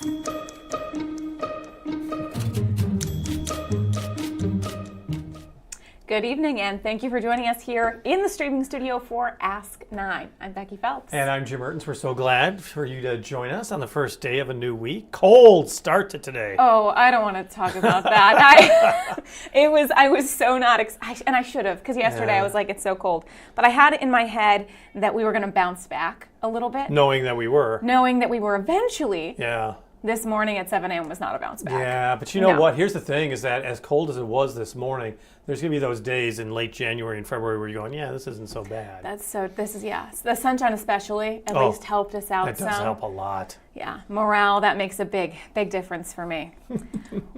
Good evening, and thank you for joining us here in the streaming studio for Ask 9. I'm Becky Phelps. And I'm Jim Mertens. We're so glad for you to join us on the first day of a new week. Cold start to today. Oh, I don't want to talk about that. I was so not, and I should have, because yesterday I was like, it's so cold. But I had it in my head that we were going to bounce back a little bit. Knowing that we were eventually. Yeah. This morning at 7 a.m. was not a bounce back. Yeah, but you know what? Here's the thing, is that as cold as it was this morning, there's going to be those days in late January and February where you're going, yeah, this isn't so bad. The sunshine especially at least helped us out some. That does help a lot. Yeah, morale, that makes a big difference for me.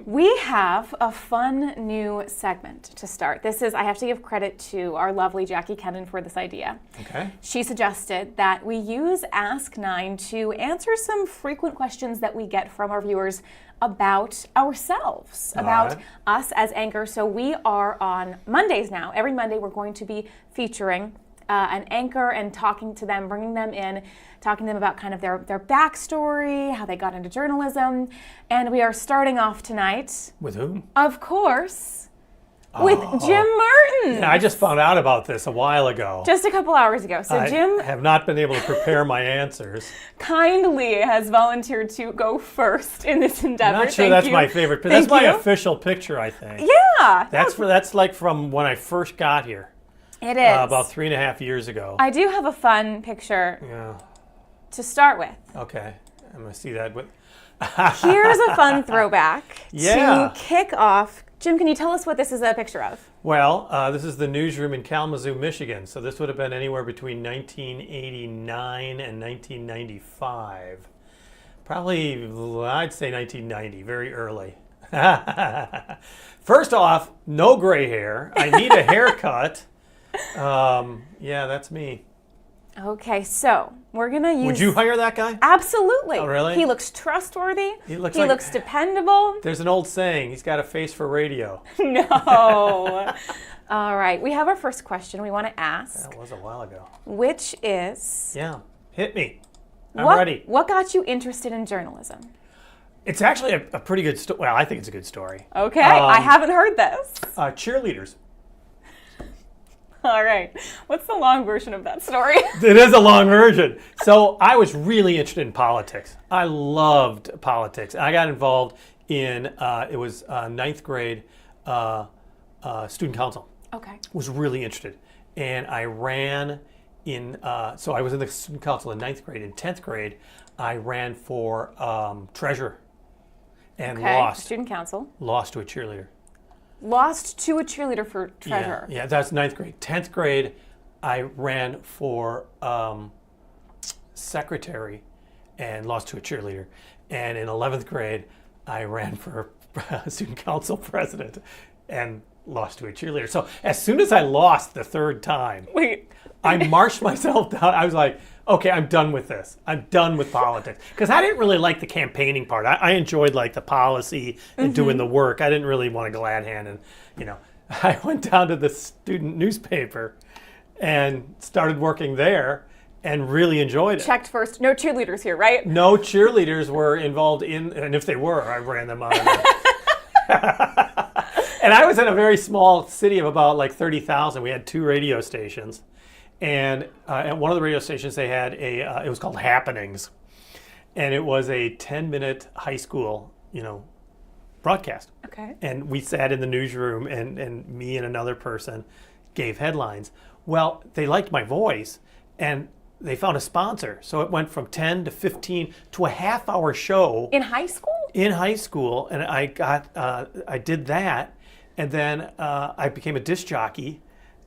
We have a fun new segment to start. I have to give credit to our lovely Jackie Kennan for this idea. Okay. She suggested that we use Ask 9 to answer some frequent questions that we get from our viewers about ourselves, about us as anchors. So we are on Mondays now. Every Monday we're going to be featuring an anchor and talking to them, bringing them in, talking to them about kind of their backstory, how they got into journalism. And we are starting off tonight. With whom? Of course, with Jim Mertens. Yeah, I just found out about this a while ago. Just a couple hours ago. So Jim have not been able to prepare my answers. Kindly has volunteered to go first in this endeavor. I'm not sure that's my favorite, but that's my official picture, I think. Yeah. That's like from when I first got here. It is. About 3.5 years ago. I do have a fun picture to start with. Okay. I'm going to see that. Here's a fun throwback to kick off. Jim, can you tell us what this is a picture of? Well, this is the newsroom in Kalamazoo, Michigan. So this would have been anywhere between 1989 and 1995. Probably, I'd say 1990, very early. First off, no gray hair. I need a haircut. Yeah, that's me. Okay, so we're going to use... Would you hire that guy? Absolutely. Oh, really? He looks trustworthy. He looks dependable. There's an old saying, he's got a face for radio. No. All right, we have our first question we want to ask. That was a while ago. Which is... Yeah, hit me. I'm ready. What got you interested in journalism? It's actually a pretty good story. Well, I think it's a good story. Okay, I haven't heard this. Cheerleaders. All right. What's the long version of that story? It is a long version. So I was really interested in politics. I loved politics. I got involved in, it was ninth grade student council. Okay. Was really interested. And I ran in, so I was in the student council in ninth grade. In 10th grade, I ran for treasurer and lost. Student council. Lost to a cheerleader. Lost to a cheerleader for treasurer. Yeah, that's ninth grade. 10th grade, I ran for secretary and lost to a cheerleader. And in 11th grade, I ran for student council president and lost to a cheerleader. So as soon as I lost the third time, I marched myself down. I was like, okay, I'm done with this. I'm done with politics. Because I didn't really like the campaigning part. I enjoyed like the policy and doing the work. I didn't really want a glad hand. And, I went down to the student newspaper and started working there and really enjoyed it. Checked first. No cheerleaders here, right? No cheerleaders were involved in, and if they were, I ran them out of there. And I was in a very small city of about like 30,000. We had 2 radio stations. And at one of the radio stations, they had it was called Happenings. And it was a 10-minute high school, broadcast. Okay. And we sat in the newsroom, and me and another person gave headlines. Well, they liked my voice, and they found a sponsor. So it went from 10 to 15 to a half-hour show. In high school? In high school. And I did that. And then I became a disc jockey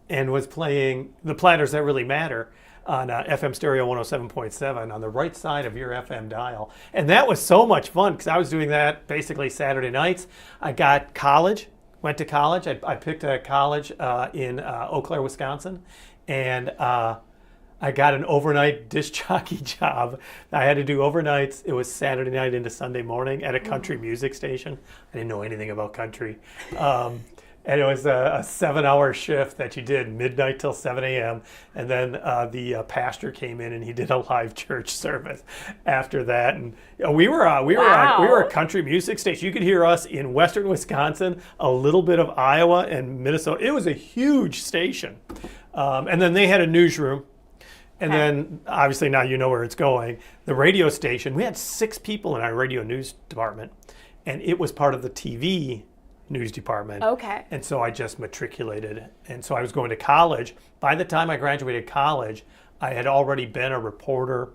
and was playing the Platters That Really Matter on FM stereo 107.7 on the right side of your FM dial. And that was so much fun because I was doing that basically Saturday nights. I got college, went to college. I picked a college in Eau Claire, Wisconsin. And I got an overnight disc jockey job. I had to do overnights. It was Saturday night into Sunday morning at a country music station. I didn't know anything about country. and it was a 7-hour shift that you did midnight till 7 a.m. And then the pastor came in and he did a live church service after that. And we were a country music station. You could hear us in western Wisconsin, a little bit of Iowa and Minnesota. It was a huge station. And then they had a newsroom. And then, obviously, now you know where it's going. The radio station, we had 6 people in our radio news department, and it was part of the TV news department. Okay. And so I just matriculated. And so I was going to college. By the time I graduated college, I had already been a reporter,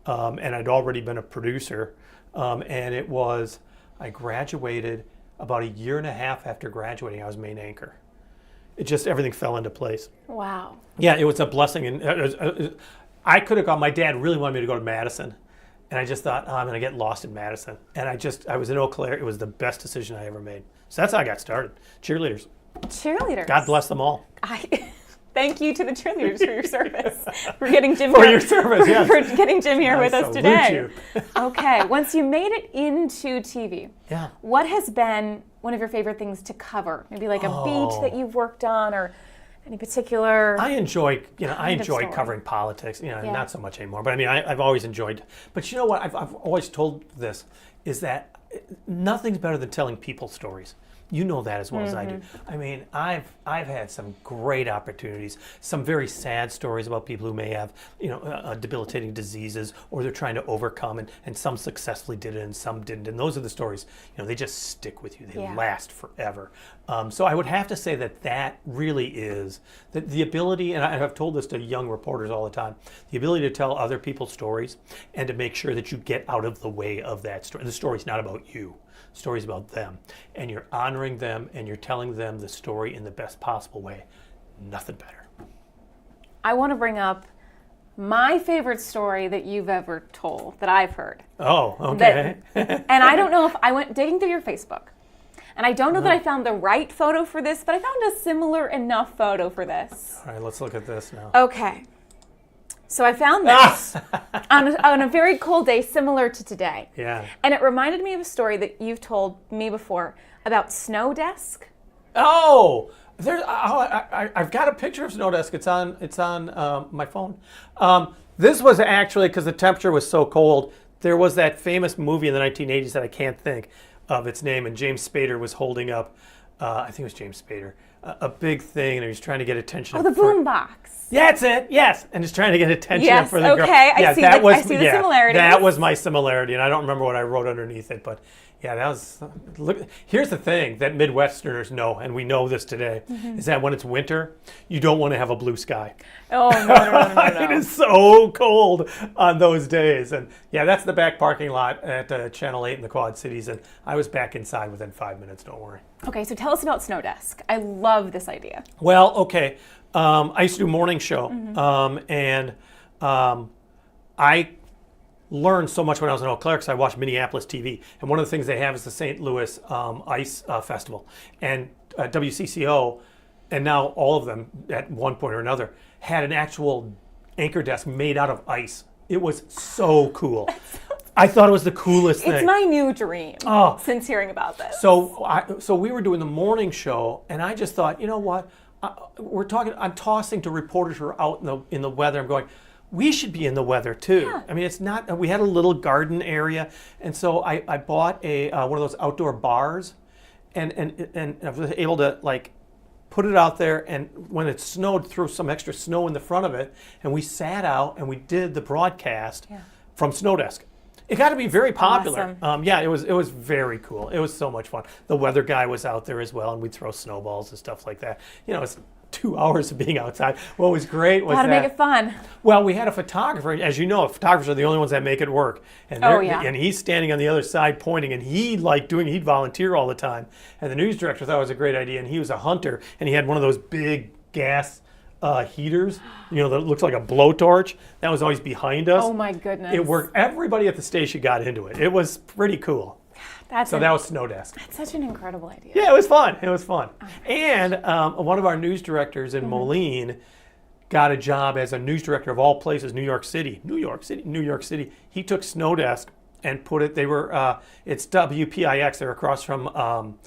and I'd already been a producer. I graduated about a year and a half after graduating, I was main anchor. It just, everything fell into place. Wow. Yeah, it was a blessing. And I could have gone, my dad really wanted me to go to Madison. And I just thought, oh, I'm going to get lost in Madison. And I was in Eau Claire. It was the best decision I ever made. So that's how I got started. Cheerleaders. Cheerleaders. God bless them all. Thank you to the cheerleaders for your service. For getting Jim For your service, yes. For getting Jim here with us today. You. Okay, once you made it into TV, yeah. What has been one of your favorite things to cover? Maybe like a beat that you've worked on, or any particular. I enjoy covering politics. Not so much anymore. But I mean, I've always enjoyed. But you know what? I've always told this is that nothing's better than telling people stories. You know that as well as I do. I mean, I've had some great opportunities, some very sad stories about people who may have, debilitating diseases, or they're trying to overcome, and some successfully did it and some didn't. And those are the stories, they just stick with you. They last forever. So I would have to say that really is the ability, and I've told this to young reporters all the time, the ability to tell other people's stories and to make sure that you get out of the way of that story. The story's not about you. Stories about them, and you're honoring them and you're telling them the story in the best possible way. Nothing better. I want to bring up my favorite story that you've ever told, that I've heard. Oh, okay. And I don't know if I went digging through your Facebook, and I don't know that I found the right photo for this, but I found a similar enough photo for this. All right, let's look at this now. Okay. So I found this on a very cold day similar to today. Yeah. And it reminded me of a story that you've told me before about Snow Desk. Oh, I've got a picture of Snow Desk. It's on my phone. This was actually, because the temperature was so cold, there was that famous movie in the 1980s that I can't think of its name, and James Spader was holding up, I think it was James Spader, a big thing, and he was trying to get attention. Oh, the boombox. Yeah, that's it. Yes, and just trying to get attention for the girl. Okay, I see the similarities. That was my similarity, and I don't remember what I wrote underneath it, but yeah, that was. Look, here's the thing that Midwesterners know, and we know this today, is that when it's winter, you don't want to have a blue sky. Oh no. It is so cold on those days, and yeah, that's the back parking lot at Channel 8 in the Quad Cities, and I was back inside within 5 minutes. Don't worry. Okay, so tell us about Snow Desk. I love this idea. Well, okay. I used to do a morning show, and I learned so much when I was in Eau Claire because I watched Minneapolis TV. And one of the things they have is the St. Louis Ice Festival. And WCCO, and now all of them at one point or another, had an actual anchor desk made out of ice. It was so cool. I thought it was the coolest thing. It's my new dream since hearing about this. So we were doing the morning show, and I just thought, you know what? I'm tossing to reporters who are out in the weather. I'm going, we should be in the weather too. Yeah. I mean, it's not. We had a little garden area, and so I bought one of those outdoor bars, and I was able to put it out there. And when it snowed, threw some extra snow in the front of it, and we sat out and we did the broadcast from Snow Desk. It got to be very popular. Awesome. It was very cool. It was so much fun. The weather guy was out there as well, and we'd throw snowballs and stuff like that. It's 2 hours of being outside. What was great was Gotta make it fun. Well, we had a photographer. As you know, photographers are the only ones that make it work. And and he's standing on the other side pointing, and he'd volunteer all the time. And the news director thought it was a great idea, and he was a hunter, and he had one of those big gas heaters, that looks like a blowtorch. That was always behind us. Oh my goodness. It worked. Everybody at the station got into it. It was pretty cool. That was Snow Desk. That's such an incredible idea. Yeah, it was fun. And one of our news directors in Moline got a job as a news director of all places, New York City. He took Snow Desk and put it, it's WPIX, they're across from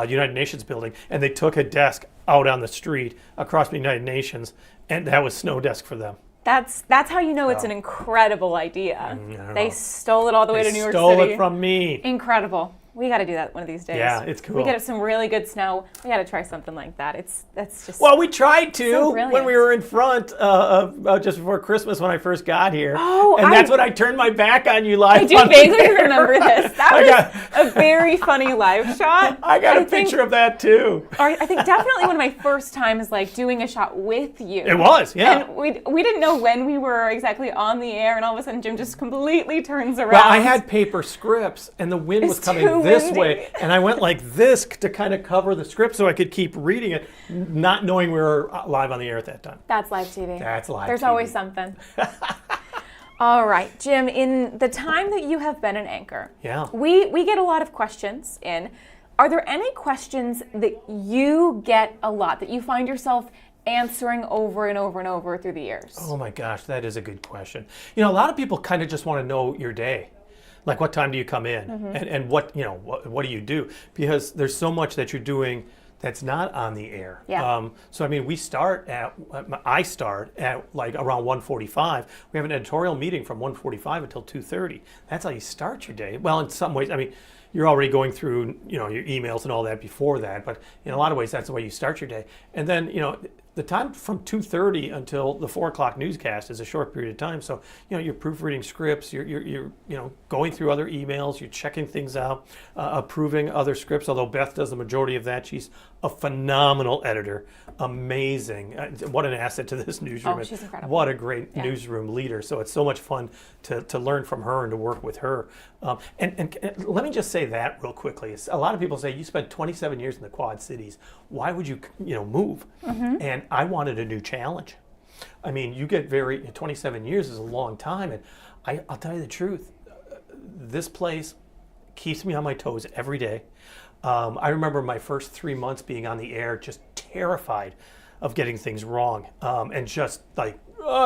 United Nations building, and they took a desk out on the street across the United Nations, and that was snow desk for them. That's how you know it's an incredible idea. They know. stole it all the way to New York City. Stole it from me. Incredible. We got to do that one of these days. Yeah, it's cool. We get some really good snow. We got to try something like that. That's just Well, we tried to so when brilliant. we were in front just before Christmas when I first got here. Oh, and that's when I turned my back on you live. I do on vaguely the air. remember this. That was a very funny live shot. I got a picture of that too. Or I think definitely one of my first times like doing a shot with you. It was, yeah. And we didn't know when we were exactly on the air, and all of a sudden Jim just completely turns around. Well, I had paper scripts, and the wind was It's coming too this windy. way, and I went like this to kind of cover the script so I could keep reading it, not knowing we were live on the air at that time. That's live TV. That's live There's TV. always something. All right, Jim, in the time that you have been an anchor, Yeah. we get a lot of questions in. Are there any questions that you get a lot, that you find yourself answering over and over and over through the years? Oh my gosh, that is a good question. You know, a lot of people kind of just want to know your day. Like, what time do you come in, and what do you do? Because there's so much that you're doing that's not on the air. Yeah. So I mean, I start at like around 1:45. We have an editorial meeting from 1:45 until 2:30. That's how you start your day. Well, in some ways, I mean, you're already going through your emails and all that before that, but in a lot of ways, that's the way you start your day. And then the time from 2:30 until the 4 o'clock newscast is a short period of time. So, you're proofreading scripts, you're going through other emails, you're checking things out, approving other scripts, although Beth does the majority of that. She's a phenomenal editor, amazing. What an asset to this newsroom. Oh, she's incredible. What a great newsroom leader. So it's so much fun to learn from her and to work with her. And let me just say that real quickly. A lot of people say, you spent 27 years in the Quad Cities. Why would you move? And I wanted a new challenge. I mean, 27 years is a long time. And I'll tell you the truth. This place keeps me on my toes every day. I remember my first 3 months being on the air, just terrified of getting things wrong, and just like,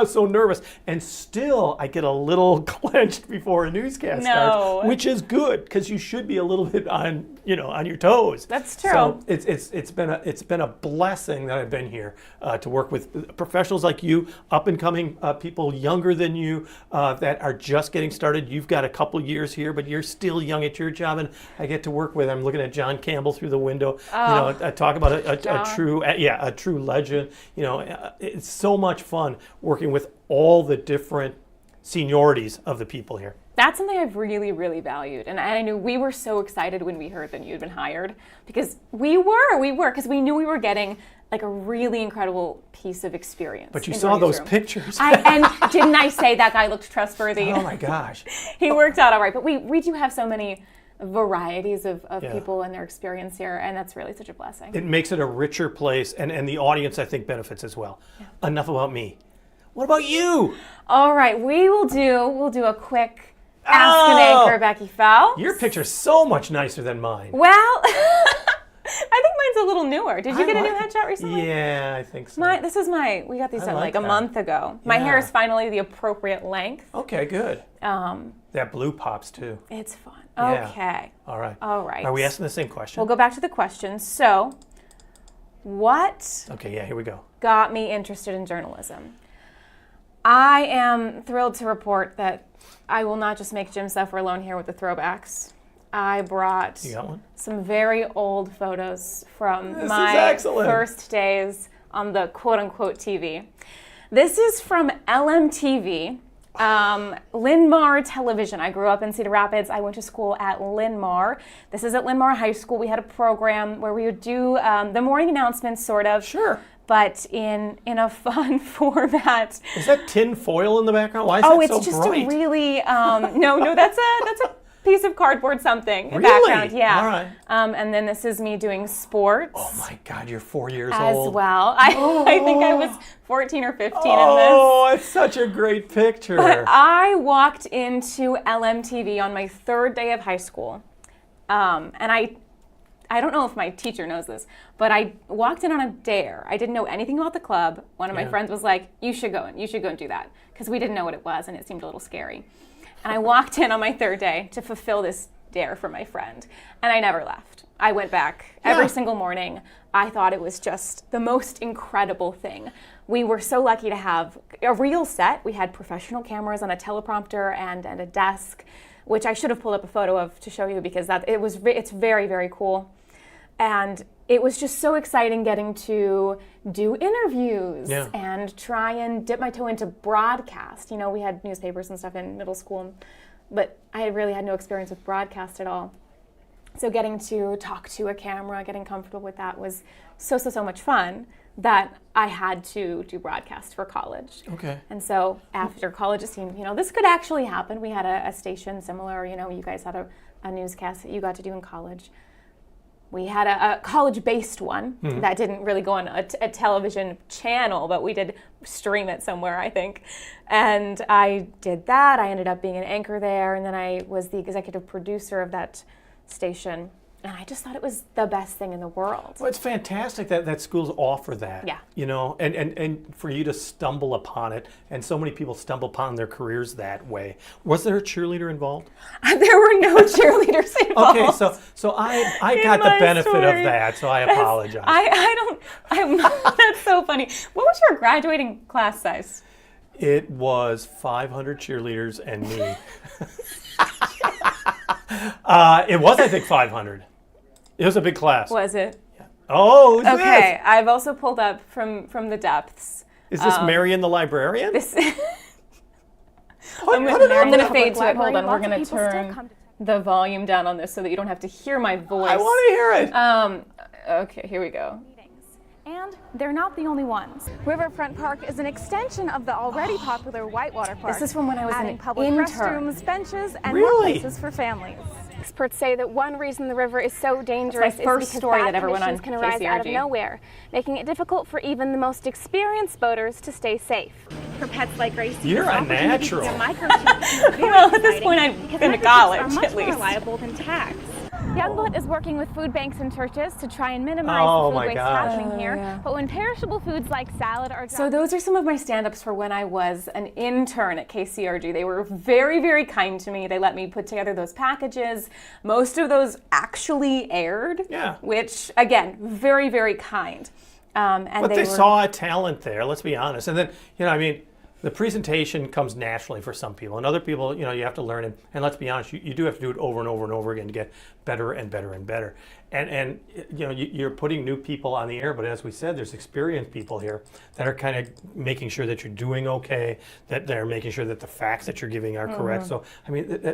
so nervous. And still, I get a little clenched before a newscast starts, which is good because you should be a little bit on your toes. That's true. So it's been a blessing that I've been here to work with professionals like you, up and coming people younger than you that are just getting started. You've got a couple years here, but you're still young at your job, and I get to work with. I'm looking at John Campbell through the window. I talk about a true legend. It's so much fun working with all the different seniorities of the people here. That's something I've really, really valued. And I knew we were so excited when we heard that you had been hired, because we were, because we knew we were getting like a really incredible piece of experience. But you saw those pictures. And didn't I say that guy looked trustworthy? Oh my gosh. He worked out all right. But we do have so many varieties of people and their experience here, and that's really such a blessing. It makes it a richer place, and the audience, I think, benefits as well. Yeah. Enough about me. What about you? All right, we'll do a quick Ask an Anchor, Becky Fell. Your picture's so much nicer than mine. Well, I think mine's a little newer. Did you get a new headshot recently? Yeah, I think so. We got these done like a month ago. My hair is finally the appropriate length. Okay, good. That blue pops too. It's fun. Yeah. Okay. All right. Are we asking the same question? We'll go back to the questions. So, what here we go. Got me interested in journalism? I am thrilled to report that I will not just make Jim suffer alone here with the throwbacks. I brought some very old photos from my first days on the quote-unquote TV. This is from LMTV, Linn-Mar Television. I grew up in Cedar Rapids. I went to school at Linn-Mar. This is at Linn-Mar High School. We had a program where we would do the morning announcements, sort of. Sure. But in a fun format. Is that tin foil in the background? Why is that so bright? Oh, it's just a really, no, that's a piece of cardboard something in the really? Background. Yeah. All right. And then this is me doing sports. Oh my God, you're 4 years old. As well. I think I was 14 or 15 in this. Oh, it's such a great picture. But I walked into LMTV on my third day of high school. And I don't know if my teacher knows this, but I walked in on a dare. I didn't know anything about the club. One of my friends was like, you should go and do that. Because we didn't know what it was and it seemed a little scary. And I walked in on my third day to fulfill this dare for my friend. And I never left. I went back every single morning. I thought it was just the most incredible thing. We were so lucky to have a real set. We had professional cameras on a teleprompter and a desk, which I should have pulled up a photo of to show you because it's very, very cool. And it was just so exciting getting to do interviews and try and dip my toe into broadcast. You know, we had newspapers and stuff in middle school, but I really had no experience with broadcast at all. So getting to talk to a camera, getting comfortable with that was so much fun that I had to do broadcast for college. Okay. And so after college, it seemed, this could actually happen. We had a station similar, you guys had a newscast that you got to do in college. We had a college-based one that didn't really go on a television channel, but we did stream it somewhere, I think. And I did that. I ended up being an anchor there, and then I was the executive producer of that station. And I just thought it was the best thing in the world. Well, it's fantastic that schools offer that. Yeah. And for you to stumble upon it, and so many people stumble upon their careers that way. Was there a cheerleader involved? There were no cheerleaders involved. Okay, so I got the benefit of that, so I apologize. That's so funny. What was your graduating class size? It was 500 cheerleaders and me. It was, I think, 500. It was a big class. Was it? Yeah. Oh, okay. This? I've also pulled up from the depths. Is this Marion the librarian? I'm going to fade to it. Hold on. We're going to turn the volume down on this so that you don't have to hear my voice. I want to hear it. Okay, here we go. And they're not the only ones. Riverfront Park is an extension of the already popular Whitewater Park. This is from when I was adding an public intern. restrooms, benches, and more Really? places for families. Experts say that one reason the river is so dangerous That's my first is because story bad that ever went conditions on can arise out of KCRG. nowhere, making it difficult for even the most experienced boaters to stay safe. For pets like Gracie, You're this a opportunity natural. to get a microchip is very Well, at this exciting point, I'm because in microchips college, are much at more least. reliable than tags. Youngblood is working with food banks and churches to try and minimize Oh, the my food waste gosh. happening here. yeah. But when perishable foods like salad are So those are some of my stand-ups for when I was an intern at KCRG. They were very, very kind to me. They let me put together those packages. Most of those actually aired, Yeah. which, again, very, very kind. And But they saw a talent there, let's be honest. And then, the presentation comes naturally for some people. And other people, you have to learn it. And let's be honest, you do have to do it over and over and over again to get better and better and better. And you're putting new people on the air. But as we said, there's experienced people here that are kind of making sure that you're doing okay, that they're making sure that the facts that you're giving are correct. So,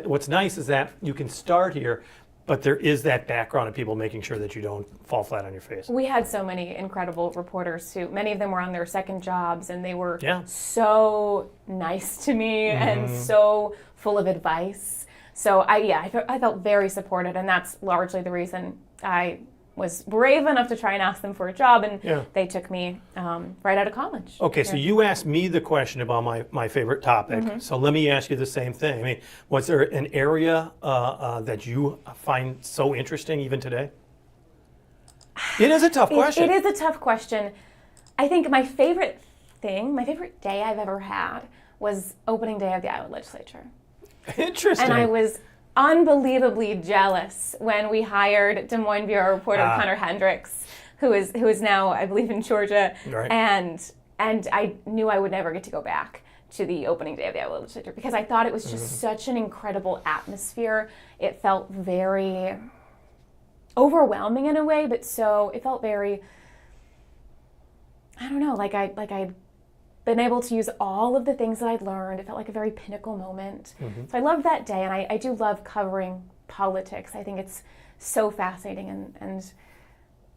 what's nice is that you can start here, but there is that background of people making sure that you don't fall flat on your face. We had so many incredible reporters who, many of them were on their second jobs, and they were Yeah. so nice to me and so full of advice. So I felt very supported, and that's largely the reason I was brave enough to try and ask them for a job, and they took me right out of college. Okay, so you asked me the question about my favorite topic. So let me ask you the same thing. Was there an area that you find so interesting even today? It is a tough question. It is a tough question. I think my favorite day I've ever had was opening day of the Iowa legislature. Interesting. And I was unbelievably jealous when we hired Des Moines Bureau reporter Connor Hendricks, who is now, I believe, in Georgia. Right. And I knew I would never get to go back to the opening day of the Iowa legislature because I thought it was just such an incredible atmosphere. It felt very overwhelming in a way, but it felt very, I don't know, like I'd been able to use all of the things that I'd learned. It felt like a very pinnacle moment. So I loved that day, and I do love covering politics. I think it's so fascinating, and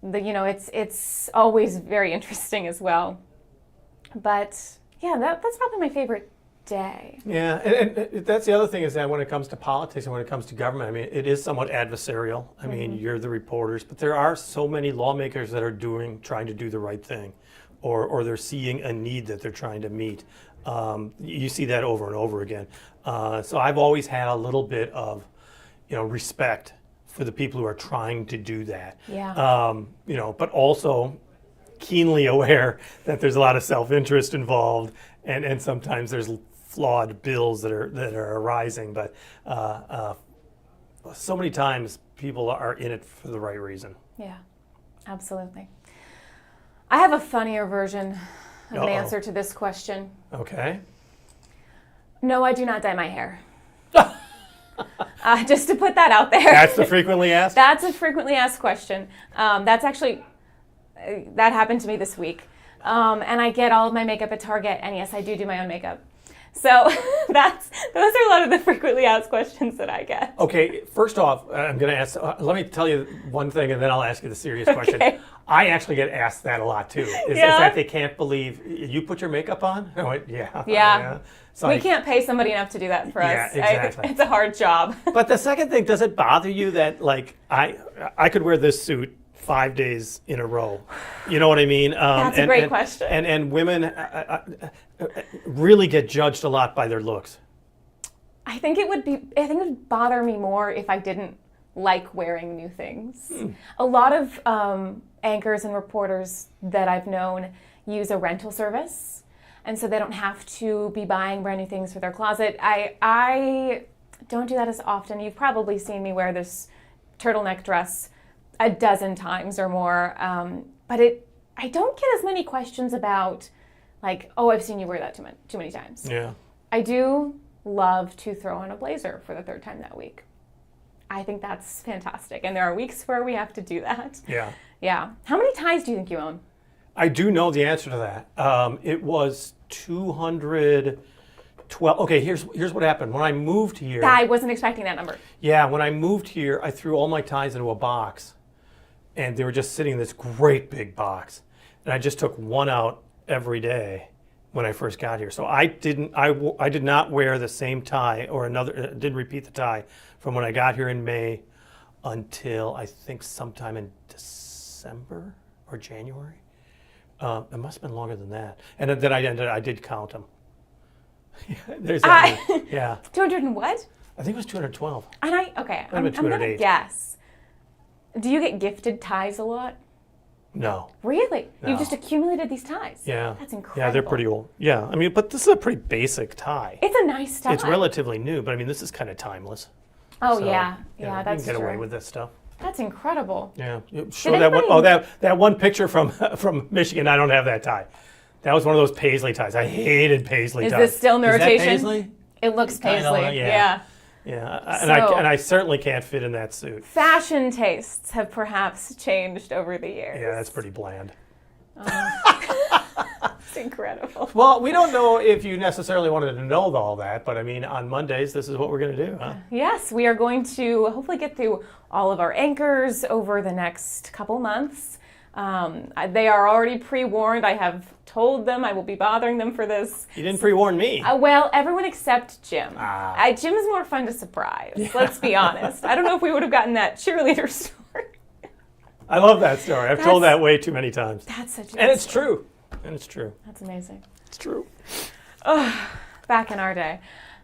it's always very interesting as well. But yeah, that's probably my favorite day. Yeah, and that's the other thing is that when it comes to politics and when it comes to government, it is somewhat adversarial. You're the reporters, but there are so many lawmakers that are trying to do the right thing. Or they're seeing a need that they're trying to meet. You see that over and over again. So I've always had a little bit of, respect for the people who are trying to do that. Yeah. But also keenly aware that there's a lot of self-interest involved, and sometimes there's flawed bills that are arising. But so many times people are in it for the right reason. Yeah, absolutely. I have a funnier version of an answer to this question. Okay. No, I do not dye my hair. Just to put that out there. That's the frequently asked? That's a frequently asked question. That's actually, that happened to me this week. And I get all of my makeup at Target, and yes, I do my own makeup. So those are a lot of the frequently asked questions that I get. Okay, first off, I'm going to ask, let me tell you one thing, and then I'll ask you the serious question. I actually get asked that a lot, too. Is that they can't believe, you put your makeup on? I went, yeah. Yeah. So we can't pay somebody enough to do that for us. Yeah, exactly. It's a hard job. But the second thing, does it bother you that, like, I could wear this suit 5 days in a row? You know what I mean? That's a great question. And women really get judged a lot by their looks. I think it would bother me more if I didn't like wearing new things. A lot of anchors and reporters that I've known use a rental service, and so they don't have to be buying brand new things for their closet. I don't do that as often. You've probably seen me wear this turtleneck dress a dozen times or more, but I don't get as many questions about, like, oh, I've seen you wear that too many times. Yeah. I do love to throw on a blazer for the third time that week. I think that's fantastic, and there are weeks where we have to do that. Yeah. Yeah. How many ties do you think you own? I do know the answer to that. It was 212. Okay, here's what happened. When I moved here. I wasn't expecting that number. Yeah, when I moved here, I threw all my ties into a box, and they were just sitting in this great big box. And I just took one out every day when I first got here. So I did not wear the same tie or another, didn't repeat the tie from when I got here in May until I think sometime in December or January. It must have been longer than that. And then I did count them. There's that. Yeah. 200 and what? I think it was 212. And I'm going to guess. Do you get gifted ties a lot? No. Really? No. You've just accumulated these ties? Yeah. That's incredible. Yeah, they're pretty old. Yeah, I mean, but this is a pretty basic tie. It's a nice tie. It's relatively new, but I mean, this is kind of timeless. Oh, So, yeah, you that's can get true. away with this stuff. That's incredible. Yeah. Show that one picture from Michigan. I don't have that tie. That was one of those paisley ties. I hated paisley ties. Is this still in the rotation? Is that paisley? It looks paisley. Yeah. And I certainly can't fit in that suit. Fashion tastes have perhaps changed over the years. Yeah, that's pretty bland. It's incredible. Well, we don't know if you necessarily wanted to know all that, but I mean, on Mondays, this is what we're going to do, huh? Yes, we are going to hopefully get through all of our anchors over the next couple months. They are already pre-warned. I have told them I will be bothering them for this. You didn't pre-warn me. Well, everyone except Jim. Jim is more fun to surprise. Yeah. Let's be honest. I don't know if we would have gotten that cheerleader story. I love that story. I've told that way too many times. That's such a And it's true. And it's true. That's amazing. It's true. Oh, back in our day.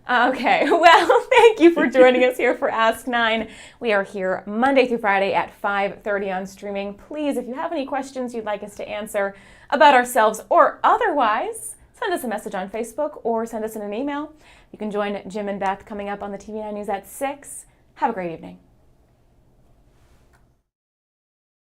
Okay, well, thank you for joining us here for Ask 9. We are here Monday through Friday at 5:30 on streaming. Please, if you have any questions you'd like us to answer about ourselves or otherwise, send us a message on Facebook or send us an email. You can join Jim and Beth coming up on the TV9 News at 6. Have a great evening.